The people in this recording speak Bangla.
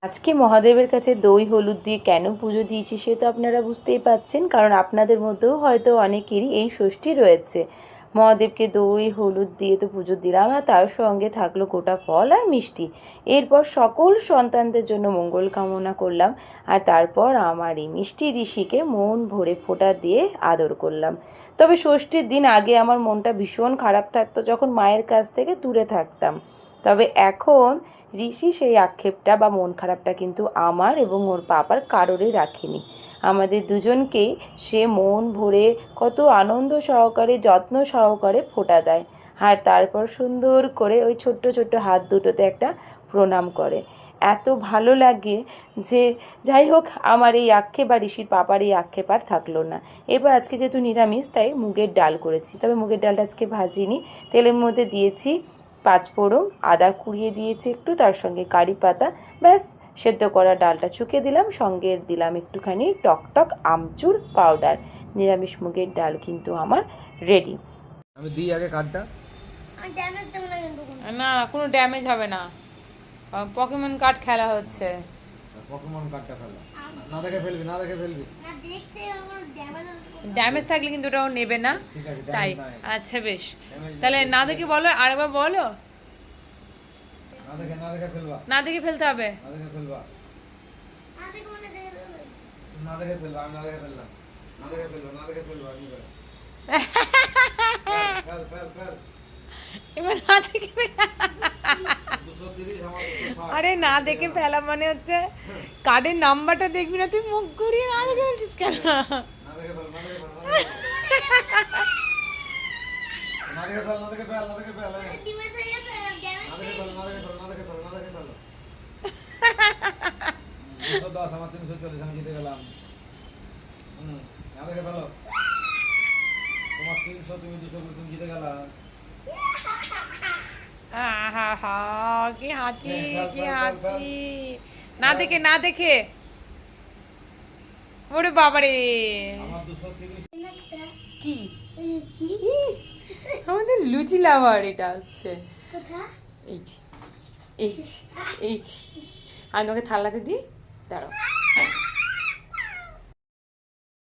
আজকে মহাদেবের কাছে দই হলুদ দিয়ে কেন পুজো দিয়েছি সে তো আপনারা বুঝতেই পাচ্ছেন, কারণ আপনাদের মধ্যেও হয়তো অনেকেরই এই ষষ্ঠী রয়েছে। মহাদেবকে দই হলুদ দিয়ে তো পুজো দিলাম, আর তার সঙ্গে থাকলো গোটা ফল আর মিষ্টি। এরপর সকল সন্তানদের জন্য মঙ্গল কামনা করলাম, আর তারপর আমার এই মিষ্টি ঋষিকে মন ভরে ফোঁটা দিয়ে আদর করলাম। তবে ষষ্ঠীর দিন আগে আমার মনটা ভীষণ খারাপ থাকতো যখন মায়ের কাছ থেকে দূরে থাকতাম। তবে এখন ঋষি সেই আক্ষেপটা বা মন খারাপটা কিন্তু আমার এবং ওর বাবার কারোরই রাখেনি। আমাদের দুজনকেই সে মন ভরে কত আনন্দ সহকারে যত্ন সহকারে ফোঁটা দেয়, আর তারপর সুন্দর করে ওই ছোট্ট ছোট্ট হাত দুটোতে একটা প্রণাম করে। এত ভালো লাগে যে যাই হোক, আমার এই আক্ষেপ বা ঋষির পাপার এই আক্ষেপ আর থাকলো না। এবার আজকে যেহেতু নিরামিষ তাই মুগের ডাল করেছি, তবে মুগের ডালটা আজকে ভাজিনি, তেলের মধ্যে দিয়েছি পাঁচফোড়ন, আদা কুড়িয়ে দিয়েছি একটু, তার সঙ্গে কারি পাতা, ব্যাস সেদ্ধ করা ডালটা ছুঁকে দিলাম, সঙ্গে দিলাম একটুখানি টকটক আমচুর পাউডার। নিরামিষ মুগের ডাল কিন্তু আমার রেডি। আমি দিই আগে কার্ডটা। না না, কোনো ড্যামেজ হবে না, পকেমন কার্ড খেলা হচ্ছে। পকেমন কার্ডটা ফেলা, না দেখে ফেলবি, না দেখে ফেলবি। ড্যামেজ থাকলে কিন্তু ওটাও নেবে না, তাই আচ্ছা বেশ, তাহলে না দেখে বলো, আরেকবার বলো। না দেখে ফেলবা, না দেখে ফেলতে হবে, না দেখে ফেলবা, না দেখে ফেলবা, আমি না দেখে ফেললাম, না দেখে ফেলবা, না দেখে ফেলবা, আমি ফেল ফেল ফেল। এবার না দেখে 230 আমার 260। আরে না দেখে ফেলা মানে হচ্ছে কার্ডের নাম্বারটা দেখবি না, তুই মুখ ঘুরিয়ে না দেখে বলছিস কেন? না দেখে ফেল, না দেখে ফেল, না দেখে ফেল, না দেখে ফেল, না দেখে ফেল, না দেখে ফেল, না দেখে ফেল, না দেখে ফেল, না দেখে ফেল, না দেখে ফেল। 210 আমার 340, আমি জিতে গেলাম। না দেখে ফেলো, তোমার 300, তুমি 200, তুমি জিতে গেলা। আহা কি হাঁচি, কি হাঁচি, না দেখে না দেখে, ওরে বাবারে। আমার 230। কি আমাদের লুচি লাভার এটা হচ্ছে, এই যে, এই যে, এই যে। আমি ওকে থালাতে দিই, দাঁড়াও।